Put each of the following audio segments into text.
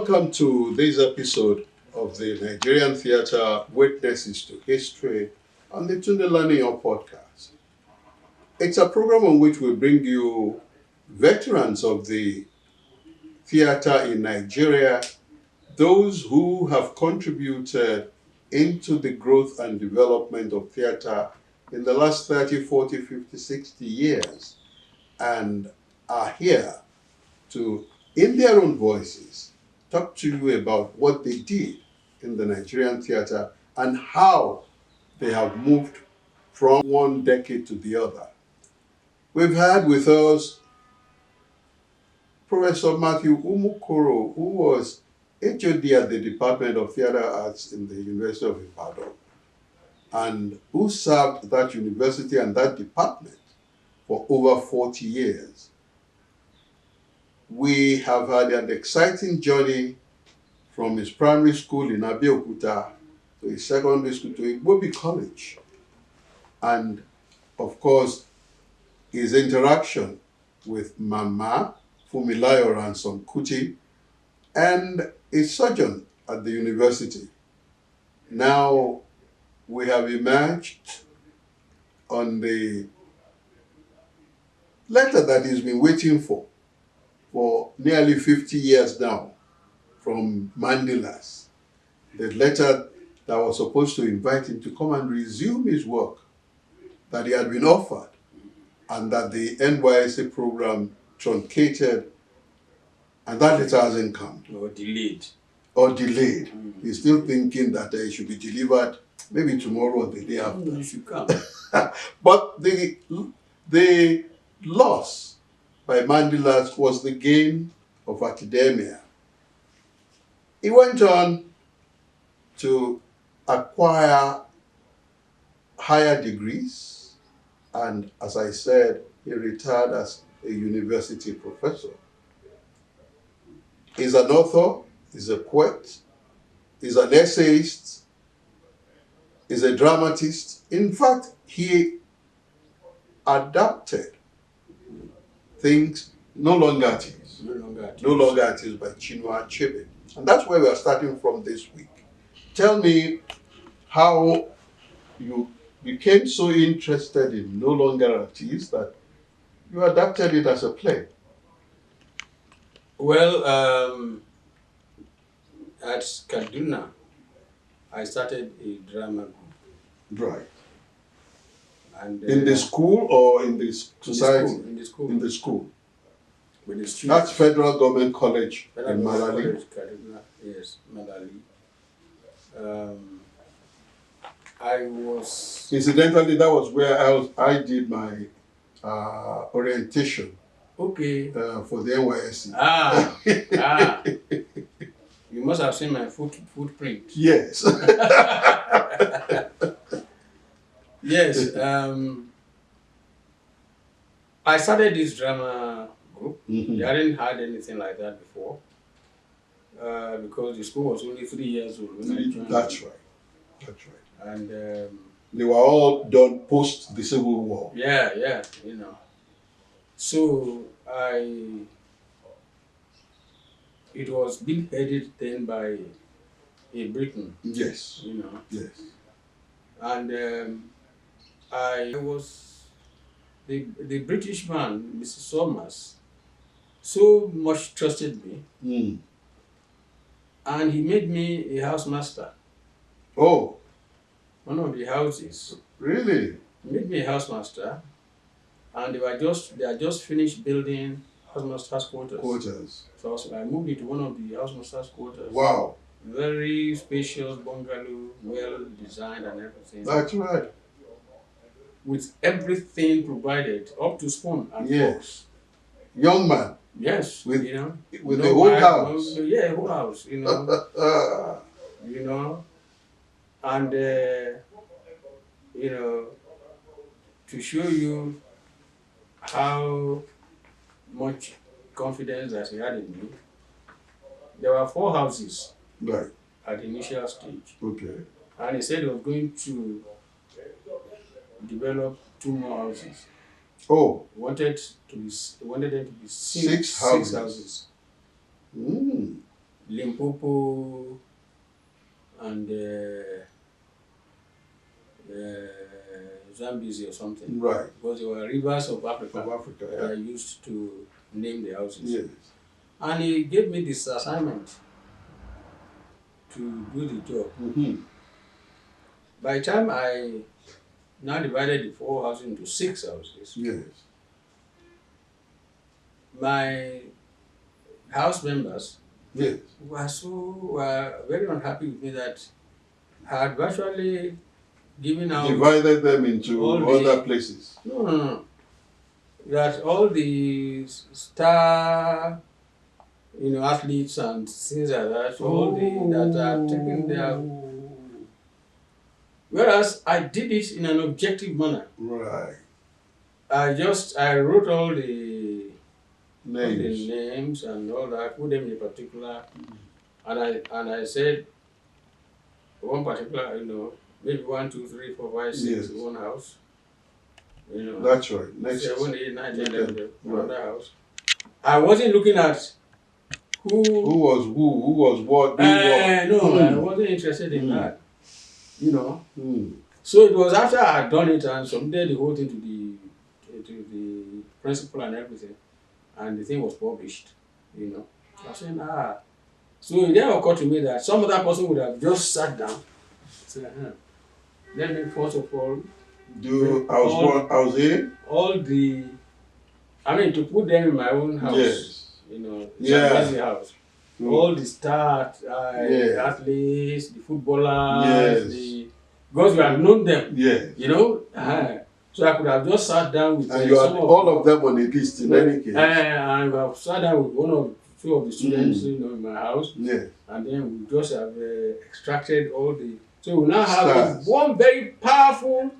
welcome to this episode of the Nigerian Theatre Witnesses to History on the Tunde Learning podcast. It's a program on which we bring you veterans of the theatre in Nigeria, those who have contributed into the growth and development of theatre in the last 30, 40, 50, 60 years, and are here to, in their own voices, talk to you about what they did in the Nigerian theatre and how they have moved from one decade to the other. We've had with us Professor Mathew Umukoro, who was HOD at the Department of Theatre Arts in the University of Ibadan, and who served that university and that department for over 40 years. We have had an exciting journey from his primary school in Abeokuta to his secondary school to Igbobi College. And of course, his interaction with Mama Fumilayo Ransom Kuti and his sojourn at the university. Now we have emerged on the letter that he's been waiting for nearly 50 years now from Mandelas. The letter that was supposed to invite him to come and resume his work that he had been offered and that the NYSC program truncated, and that letter hasn't come. Or delayed. He's still thinking that it should be delivered maybe tomorrow or the day after. It should come. But the loss by Mandelas was the gain of academia. He went on to acquire higher degrees, and as I said, he retired as a university professor. He's an author, he's a poet, he's an essayist, he's a dramatist. In fact, he adapted things no longer artists by Chinua Achebe. And that's where we are starting from this week. Tell me how you became so interested in No Longer Artists that you adapted it as a play. Well, at Kaduna, I started a drama group. Right. And In the school or in the society? In the school. In the school. With the students. That's Federal Government College Federal in Government Malali. College, Kaduna. Yes, Malali. I was... Incidentally, that was where I did my orientation for the NYSC. You must have seen my footprint. Yes. Yes. I started this drama group. Mm-hmm. I hadn't had anything like that before. Because the school was only 3 years old when I joined. That's right. And they were all done post the Civil War. Yeah, So it was being headed then by a Briton. Yes. Yes. And I was the British man, Mr. Somers, so much trusted me. And he made me a housemaster. Oh. One of the houses. Really? He made me a housemaster, and they had just finished building housemaster's quarters. So I moved into one of the housemaster's quarters. Wow. Very spacious bungalow, well designed and everything. That's right. With everything provided, up to spoon and forks. Young man. Yes, with no the whole house. Yeah, whole house, and to show you how much confidence that he had in me, there were 4 houses at the initial stage. Okay. And he said he was going to develop 2 more houses. Oh. He wanted them to be 6 houses. houses. Limpopo, and Zambezi or something. Right. Because they were rivers of Africa. Of Africa, that I used to name the houses. Yes. And he gave me this assignment to do the job. Mm-hmm. By the time I now divided the 4 houses into 6 houses, Yes. my house members Yes. were very unhappy with me that I had virtually given out Divided them into all other places. no. That all the star, athletes and things like that, all that are taking their. Whereas I did it in an objective manner. Right. I wrote all the names and all that, put them in a particular, and I said one particular, maybe 1, 2, 3, 4, 5, 6 Yes. in one house. That's right. Next. 7, 8, 9, 10, 11, Right. another house. I wasn't looking at who was what. no, I wasn't interested in that. So it was after I had done it and submitted the whole thing to the principal and everything, and the thing was published. I was saying, So it then occurred to me that some other person would have just sat down, said, let me first of all do house A? All the, to put them in my own house. Yes. The house. All the stars, athletes, the footballers, because we have known them. Yes. So I could have just sat down with and you had all of them on a list in any case. And I have sat down with 1 or 2 of the students, in my house. Yes. And then we just have extracted all the. So we now have one very powerful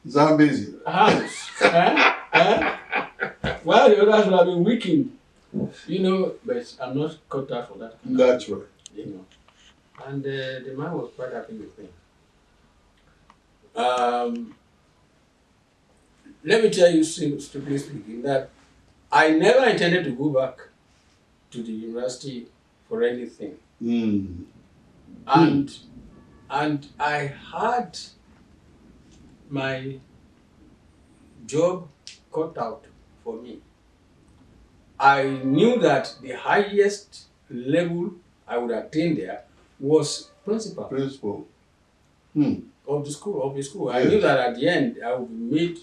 Zambezi house. While the others will have been weakened. But I'm not cut out for that. That's right. And the man was quite happy with me. Let me tell you, strictly speaking, that I never intended to go back to the university for anything. And I had my job cut out for me. I knew that the highest level I would attain there was principal. Of the school. Yes. I knew that at the end I would be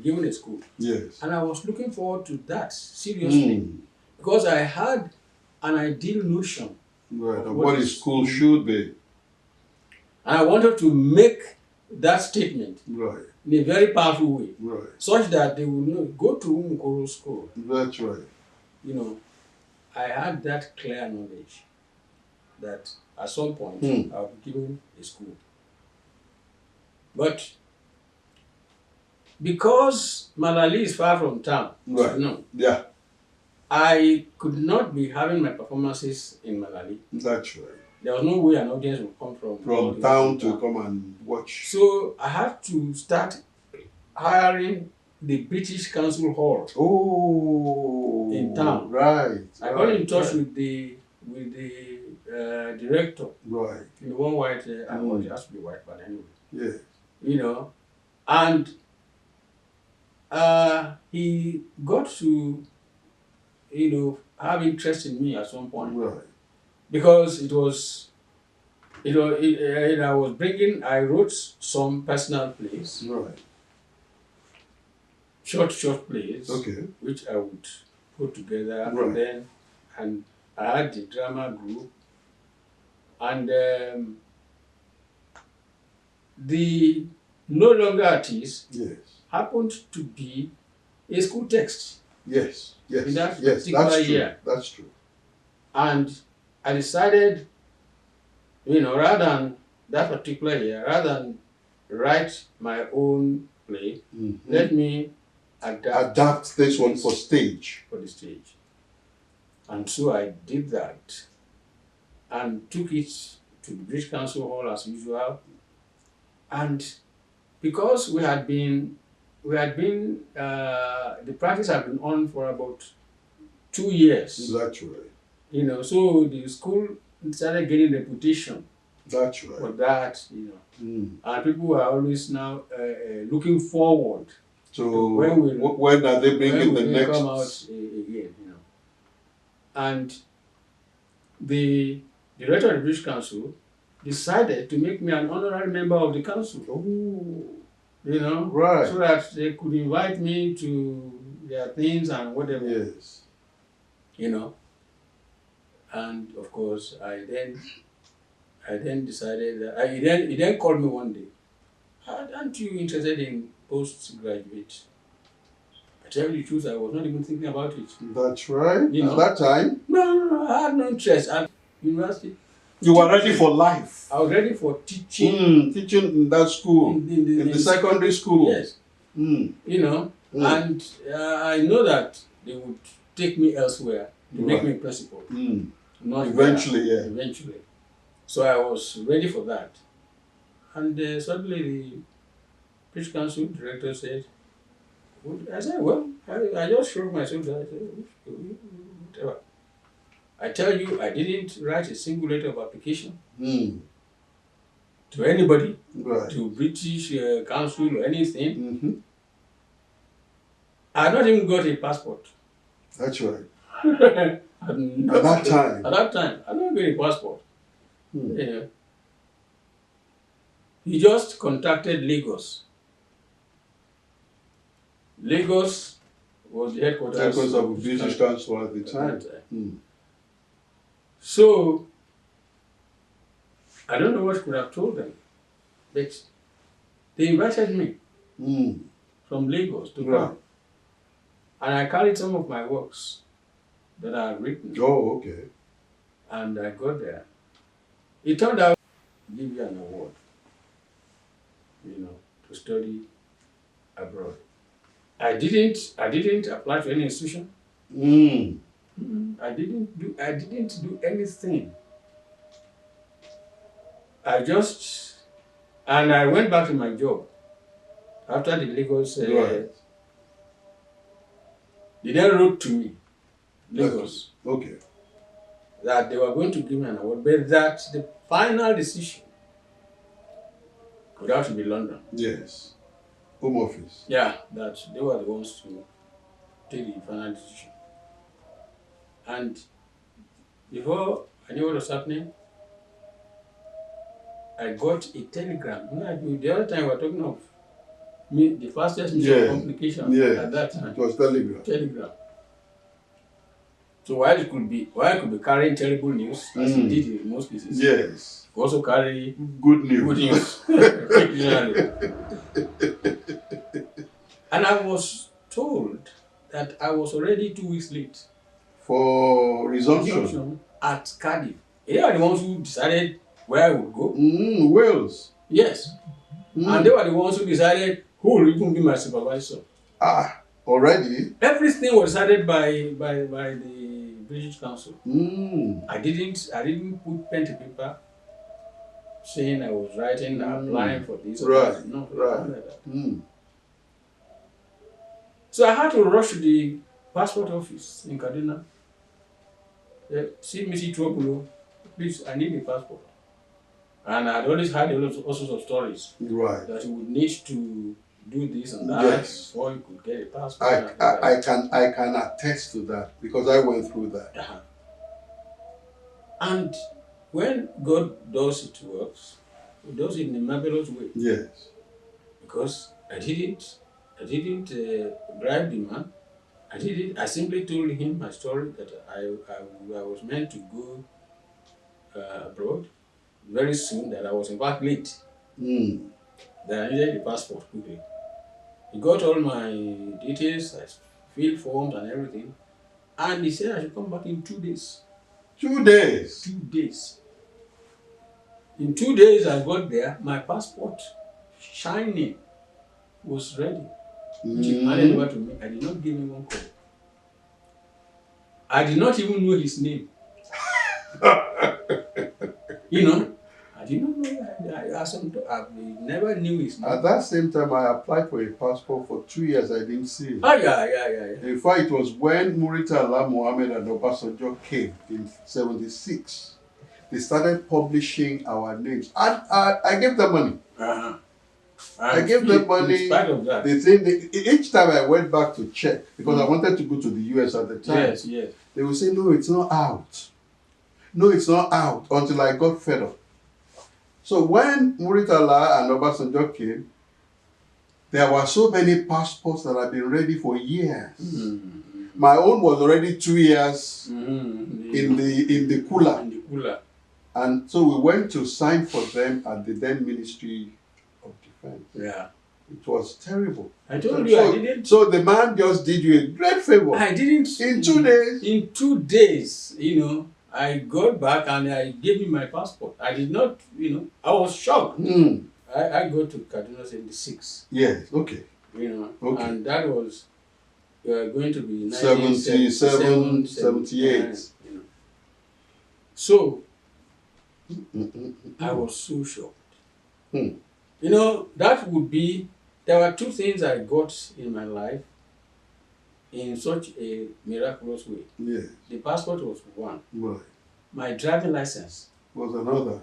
given a school. Yes. And I was looking forward to that seriously. Because I had an ideal notion of what a school should be. And I wanted to make that statement in a very powerful way. Such that they will know, go to Umukoro school. That's right. I had that clear knowledge that at some point I'll be given a school. But because Malali is far from town, I could not be having my performances in Malali. That's right. There was no way an audience would come from town to come and watch. So I had to start hiring the British Council Hall. In town. Right. I got in touch with the director. Right. One white, it has to be white, but anyway. Yes. And he got to, have interest in me at some point. Right. Because I wrote some personal plays. Right. Short plays. Okay. Which I would put together. Right. And I had the drama group. And the no longer artist happened to be a school text. Yes. In that particular year. That's true. And I decided, rather than that particular year, rather than write my own play, let me adapt this one for stage. For the stage. And so I did that and took it to the British Council Hall as usual. And because the practice had been on for about 2 years. That's right. So the school started getting reputation That's right. for that, and people were always now looking forward So when are they bringing the next? come out again, And the director of the British Council decided to make me an honorary member of the council. Oh, right. So that they could invite me to their things and whatever. Yes. And of course, I then decided that he then called me one day. Aren't you interested in postgraduate? I tell you the truth, I was not even thinking about it. That's right. At that time? No, I had no interest. At university. You were ready for life. I was ready for teaching. Teaching in that school, in the secondary school. Yes. And I know that they would take me elsewhere to make me principal. Not eventually, there. Eventually. So I was ready for that. And suddenly the British Council director said, I said, well, I just shrugged myself down. I said, whatever. I tell you, I didn't write a single letter of application to anybody, to British Council or anything. I had not even got a passport. That's right. At that time, I don't get a passport. He just contacted Lagos. Lagos was the headquarters of the British Council at the time. So, I don't know what could have told them, but they invited me from Lagos to come. And I carried some of my works that I had written. Oh, okay. And I got there. It turned out to give you an award, to study abroad. I didn't apply to any institution. I didn't do anything. And I went back to my job after the Lagos. They then wrote to me, Lagos, that they were going to give me an award, but that the final decision would have to be London. Yes. Home Office. Yeah, that they were the ones to take the final decision. And before I knew what was happening, I got a telegram. The other time we were talking of the fastest means of communication at that time. It was telegram. So while I could be carrying terrible news, as it did in most cases, yes, it also carry good news. And I was told that I was already 2 weeks late for resumption at Cardiff. They are the ones who decided where I would go. Wales. Yes. And they were the ones who decided who will even be my supervisor. Already? Everything was decided by the British Council. I didn't put pen to paper saying I was writing, applying for this or that. No, nothing like that. So I had to rush to the passport office in Kaduna. See Missy Trouble, please, I need a passport. And I had always had all sorts of stories that you would need to do this and that before you could get a passport. I can attest to that because I went through that. And when God does it works, He does it in a marvelous way. Yes. Because I didn't bribe the man. I simply told him my story that I was meant to go abroad very soon, that I was in fact late. That I needed the passport quickly. He got all my details, I filled forms and everything, and he said I should come back in 2 days. 2 days? 2 days. In 2 days I got there, my passport, shining, was ready. Which he handed over to me. I did not give him one call. I did not even know his name. I did not know. I never knew his name. At that same time, I applied for a passport for 2 years. I didn't see it. Oh, yeah. In fact, it was when Muritala Mohammed and Obasanjo came in 76. They started publishing our names. And I gave them money. Uh-huh. I gave them money. In spite of that. Each time I went back to check, because I wanted to go to the US at the time. Yes. They would say, no, it's not out. No, it's not out, until I got fed up. So when Muritala and Obasanjo came, there were so many passports that had been ready for years. Mm-hmm. My own was already 2 years Mm-hmm. in the cooler. In the cooler. And so we went to sign for them at the then Ministry of Defense. Yeah. It was terrible. I told you I didn't. So the man just did you a great favor. I didn't. In 2 days. In 2 days, I got back and I gave him my passport. I did not, I was shocked. I go to Kaduna 76. Yes, okay. Okay. And that was going to be 77, 78. So, I was so shocked. That would be, there were 2 things I got in my life in such a miraculous way. Yes. The passport was one. Right. My driving license Was another.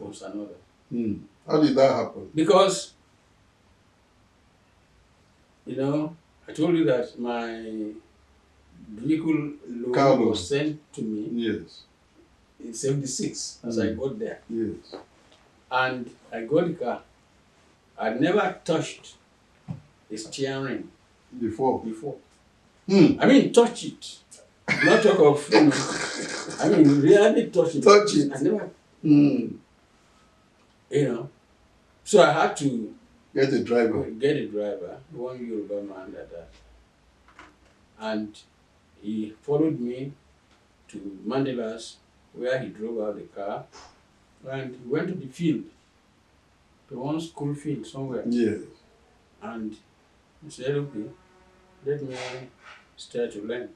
How did that happen? Because, I told you that my vehicle loan was sent to me. Yes. In 76 as I got there. Yes. And I got the car. I'd never touched the steering Before. I mean, touch it. Not talk of, really touch it. Touch it. I never, So I had to get a driver. One Yoruba man like that. And he followed me to Mandela's, where he drove out the car, and he went to the field, to one school field somewhere. Yes. And he said, okay, let me start to learn.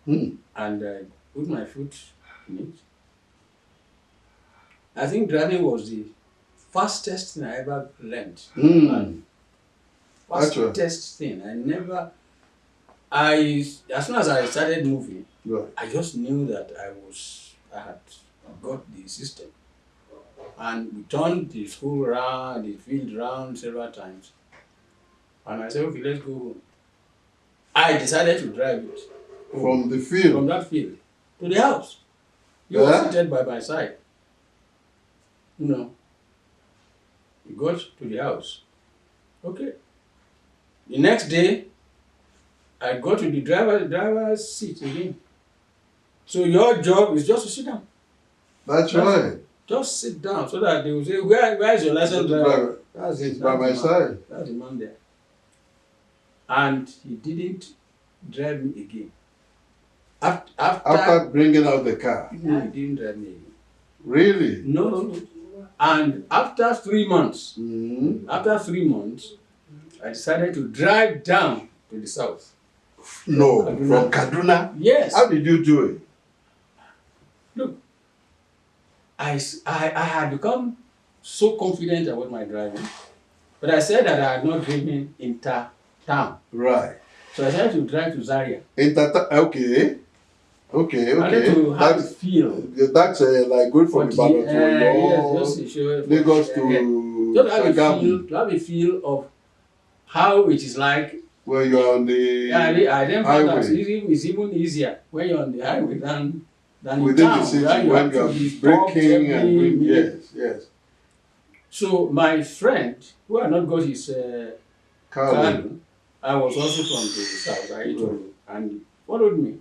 And I put my foot in it. I think driving was the fastest thing I ever learned. Fastest thing. As soon as I started moving, right, I just knew that I had got the system. And we turned the school around, the field round several times. And I said, okay, let's go home. I decided to drive it. From the field? From that field to the house. He was seated by my side. He got to the house. Okay. The next day, I go to the driver's seat again. So your job is just to sit down. That's right. Just sit down so that they will say, where is your license driver? That's it. By my side. That's the man there. And he didn't drive me again. After bringing out the car? No, he didn't drive me again. Really? No. And after 3 months, I decided to drive down to the south. No, from Kaduna? Yes. How did you do it? Look, I had become so confident about my driving, but I said that I had not driven inter-town. Right. So I decided to drive to Zaria. Okay. I need to have a feel. That's like good for Ibadan to Lagos to just have a feel of how it is like when you're on the I then found highway. that it's even easier when you're on the highway than within in town, the city when when you're braking and doing yes. So my friend, who had not got his car, I was also from the south, and he followed me.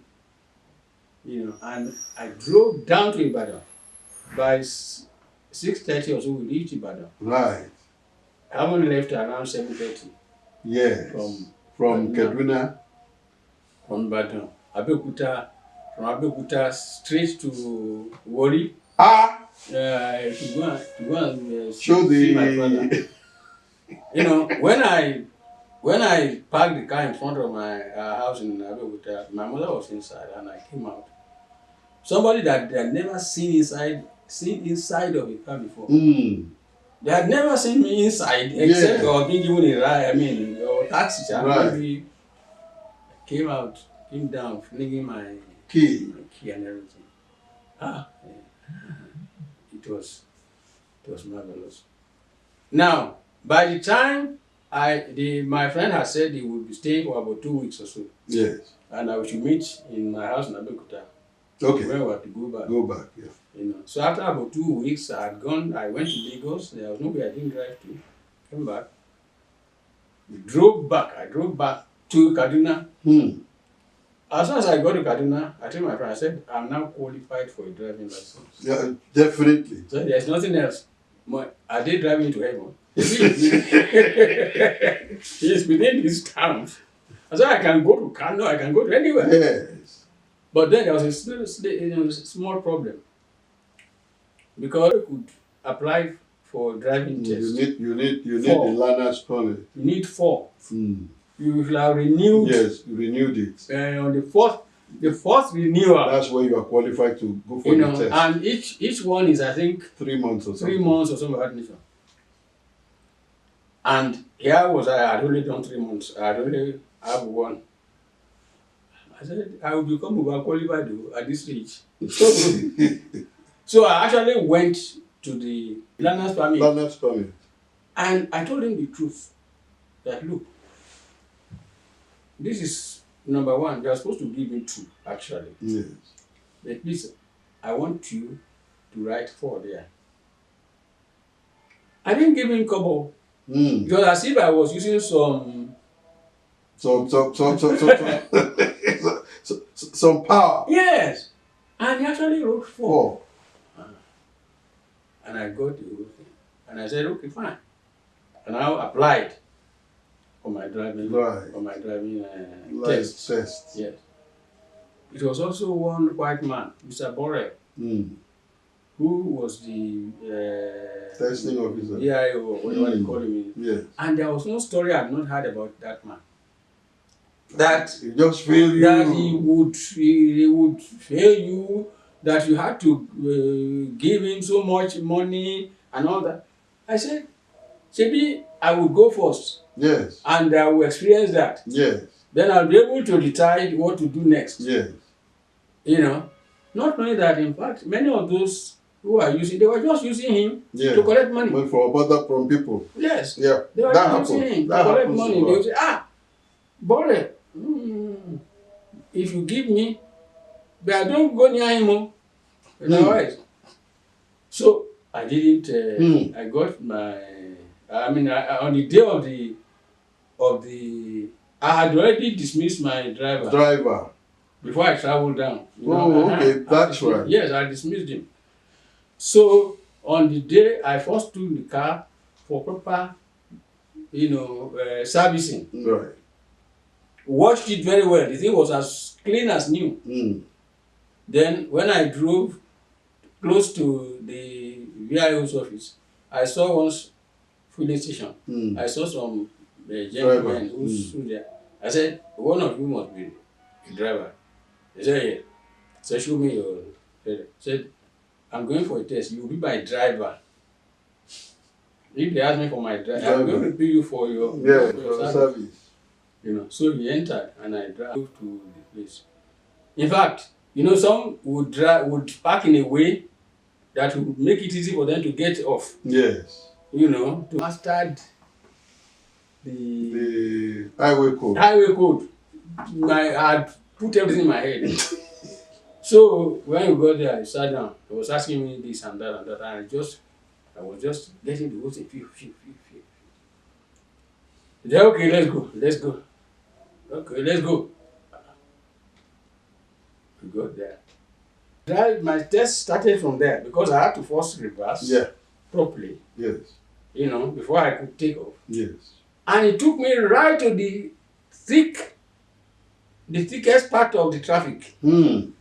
And I drove down to Ibadan. By 6:30 or so, we reached Ibadan. Right. I only left around 7:30. Yes. From Kaduna. From Ibadan. From Abeokuta straight to Warri. To go and see my father. When I parked the car in front of my house in Abeokuta, my mother was inside and I came out. Somebody that had never seen inside of a car before. They had never seen me inside except I was being given a ride, or taxi. Right. Maybe came down, flinging my Key. and everything. It was marvelous. Now, by the time my friend had said he would be staying for about 2 weeks or so. Yes. And I should meet in my house in Abeokuta. Okay. Where we had to go back. Go back, yeah. So after about 2 weeks, I went to Lagos. There was nowhere I didn't drive to. Came back. We drove back. I drove back to Kaduna. As soon as I got to Kaduna, I told my friend, I said, I'm now qualified for a driving license. Yeah, definitely. So there's nothing else. Are they driving to heaven? He's within these towns. I said, I can go to Kano, I can go to anywhere. Yes. But then there was a small problem. Because you could apply for driving test. You need the learner's permit. You need 4. You will have renewed. Yes, you renewed it. On the fourth renewal. That's where you are qualified to go for the test. And each one is, I think, 3 months or something. 3 months or something like that. And here was I had only done 3 months. I had only have one. I said, I will become overqualified at this stage. So I actually went to the learner's permit. And I told him the truth. That look, this is number 1. They are supposed to give me 2, actually. Yes. But listen, I want you to write 4 there. I didn't give him kobo. It was as if I was using some power. Yes. And he actually wrote 4. And I got the whole thing. And I said, okay, fine. And I applied for my driving, test. Yes. It was also one white man, Mr. Borrell, who was the testing officer, VIO, or whatever they call him. Yes. And there was no story I had not heard about that man. That he just failed you. That he would fail you. That you had to give him so much money and all that. I said, maybe I would go first. Yes. And I will experience that. Yes. Then I'll be able to decide what to do next. Yes. Not knowing that, in fact, many of those who are using, they were just using him to collect money. From people. Yes. Yeah. They were just using him to collect money. They would say, Borrell, if you give me, but I don't go near him. Otherwise. So I didn't. I got my. On the day of the. I had already dismissed my driver. Before I traveled down. Okay, that's right. Yes, I dismissed him. So on the day I first took the car for proper, servicing. Right. Washed it very well. The thing was as clean as new. Then when I drove close to the VIO's office, I saw one filling station. I saw some gentlemen who stood there. I said, one of you must be a driver. He said, yeah. So show me your. Said, I'm going for a test. You will be my driver. If they ask me for my driver, I'm going to pay you for your service. So he entered and I drove to the place. In fact, some would park in a way that would make it easy for them to get off. Yes. To master the highway code. I had put everything in my head. So when we got there, I sat down. He was asking me this and that and that, and I was just getting the whole thing. He said, okay, let's go. Okay, let's go. We got there. My test started from there because I had to force reverse properly. Yes. Before I could take off. Yes. And it took me right to the thickest part of the traffic. And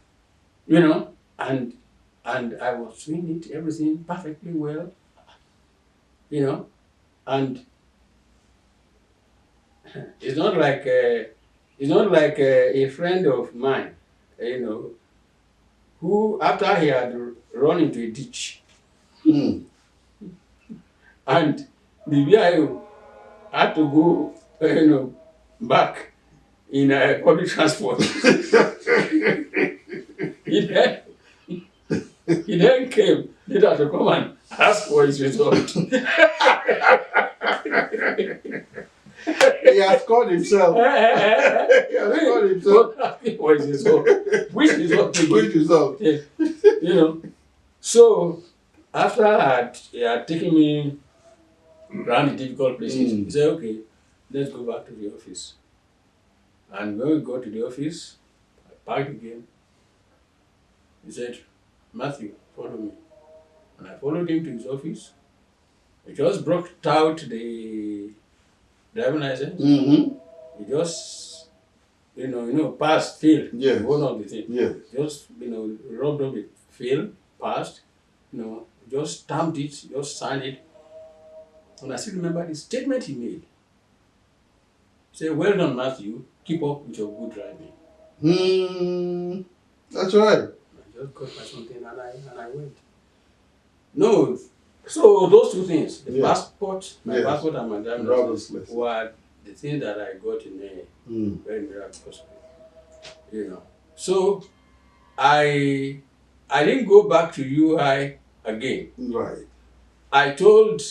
I was doing everything perfectly well. And it's not like a friend of mine, who after he had run into a ditch, And the VIO had to go, back in public transport. He then came later to come and ask for his result. He has called himself. He has called himself. Asking for his result. Which result? Which result? Yeah. So after he had taken me around the difficult places, he said, okay, let's go back to the office. And when we got to the office, I parked again. He said, Mathew, follow me. And I followed him to his office. He just brought out the driving license. He just, passed, failed. Yes. One of the things. Yes. Just, rubbed up it, failed, passed, just stamped it, just signed it. And I still remember the statement he made. He said, well done, Mathew, keep up with your good driving. That's right. I just got my something and I went. No, so those two things, the passport, my passport and my driving license were the things that I got in a very miraculous way. So I didn't go back to UI again. Right. I told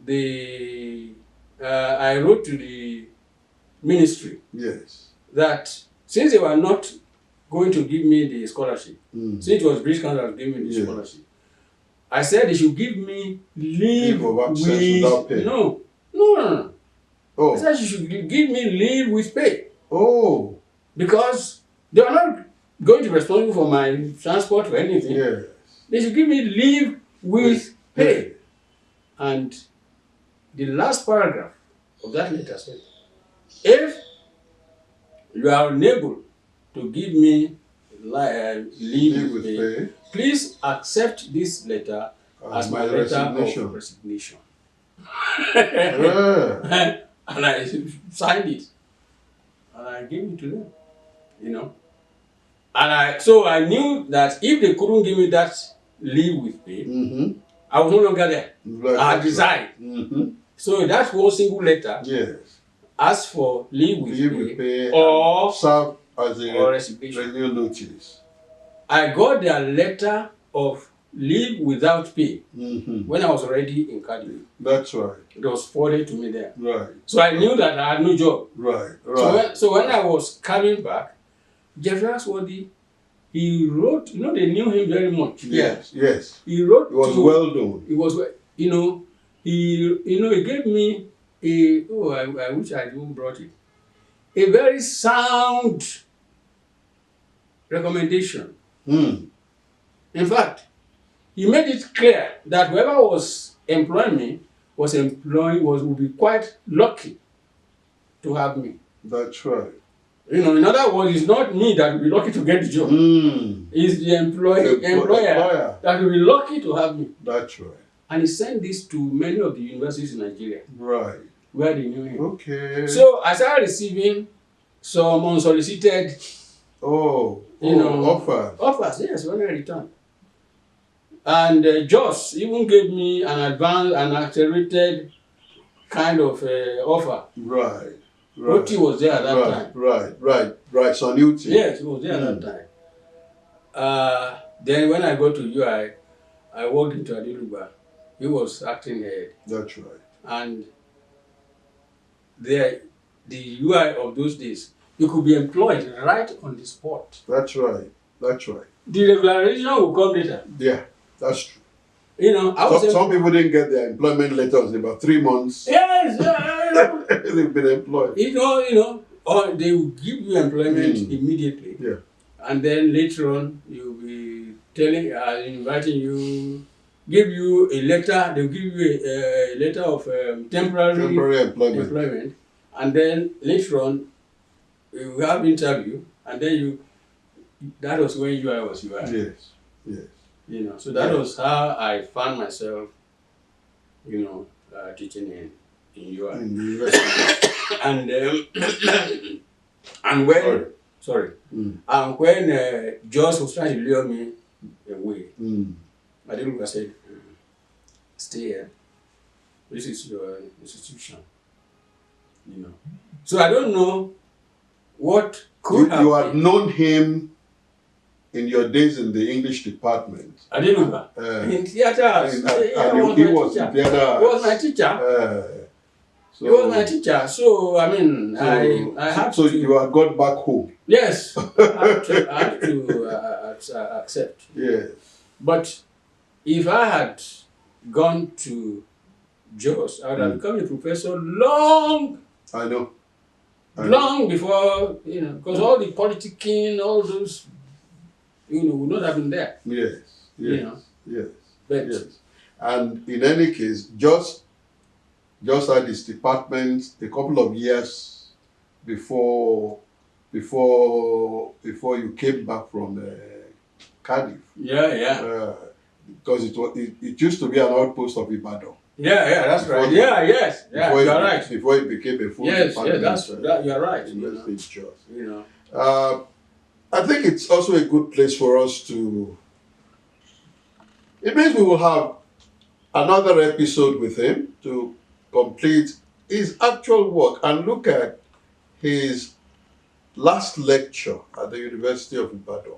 I wrote to the ministry that since they were not going to give me the scholarship, since it was British Council that was giving me the scholarship, I said they should give me leave of absence without pay. No. Oh. I said you should give me leave with pay. Oh. Because they are not going to be responsible for my transport or anything. Yes. They should give me leave with pay. And the last paragraph of that letter said, if you are unable to give me leave with pay, please accept this letter as my letter of resignation. And I signed it. And I gave it to them, And so I knew that if they couldn't give me that leave with pay, I was no longer there. I had resigned. So that one single letter asked for leave with pay or serve as a resignation notice. I got their letter of leave without pay when I was already in Cardiff. That's right. It was forwarded to me there. Right. So I knew that I had no job. Right. So when I was coming back, Jeffrey Aswadi, he wrote, they knew him very much. Yes. He wrote. It was well done. It was, he gave me I wish I hadn't brought it. A very sound recommendation. In fact, he made it clear that whoever was employing me would be quite lucky to have me. That's right. In other words, it's not me that will be lucky to get the job. It's the employer that will be lucky to have me. That's right. And he sent this to many of the universities in Nigeria. Right. Where they knew him. Okay. So I started receiving some unsolicited offers. Offers, yes, when I returned. And Joss even gave me an advanced and accelerated kind of offer. Right. Oti was there at that time. Right. So new team. Yes, he was there at that time. Then when I got to UI, I walked into Adiluba. He was acting head. That's right. And the UI of those days, you could be employed right on the spot. That's right. The regularization will come later. Yeah, that's true. Some people didn't get their employment letters in about 3 months. Yes, they've been employed. Or they will give you employment immediately. Yeah. And then later on, you'll be inviting you, give you a letter. They'll give you a letter of temporary employment. And then later on, you have interview, and then that was when UI was UI. Yes. So that was how I found myself, teaching in UI. In the university. And when, and when Joss was trying to lure me away, I said, stay here. This is your institution, you know. So I don't know what could have You had been. known him in your days in the English department. I didn't remember. In theater arts. He was in theater arts. He was my teacher. He was my teacher. So, I mean, I had to... So you had gone back home? Yes. I had to accept. Yes. But if I had gone to Jos, I would have become a professor long... I know. Long before, you know, because all the politicking, all those, you know, would not have been there. Yes, yes, you know? yes, But, yes. And in any case, just had this department a couple of years before you came back from Cardiff. Yeah. Because it used to be an outpost of Ibadan. Yeah, that's right. Yes. You're right. Before it became a full department. You're right. You know. I think it's also a good place for us to... It means we will have another episode with him to complete his actual work and look at his last lecture at the University of Ibadan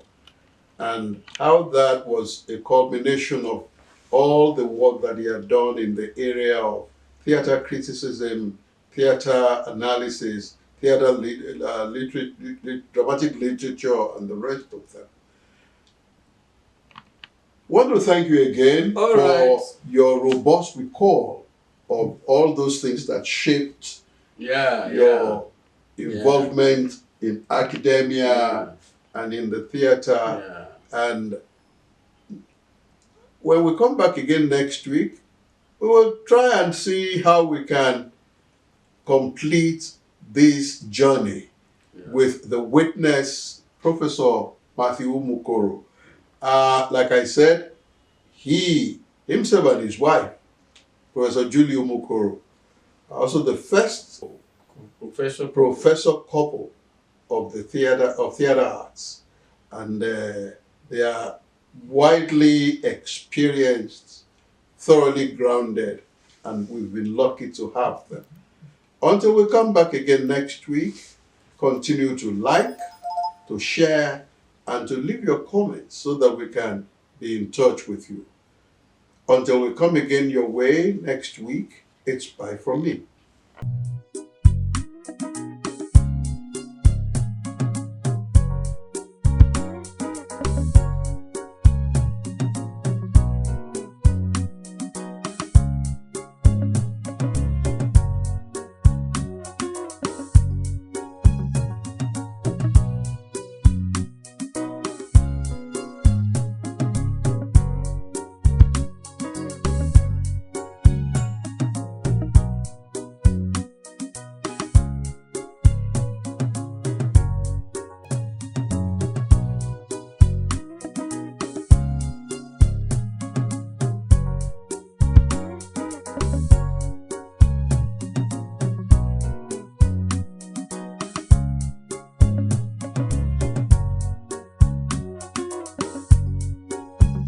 and how that was a culmination of all the work that he had done in the area of theater criticism, theater analysis, theater dramatic literature, and the rest of them. I want to thank you again for your robust recall of all those things that shaped your involvement in academia and in the theater. And when we come back again next week, we will try and see how we can complete this journey with the witness, Professor Mathew Umukoro. Like I said, he himself and his wife, Professor Julie Umukoro, are also the first professor couple of the theater arts, and they are widely experienced, thoroughly grounded, and we've been lucky to have them. Until we come back again next week, continue to like, to share, and to leave your comments so that we can be in touch with you. Until we come again your way next week, it's bye from me.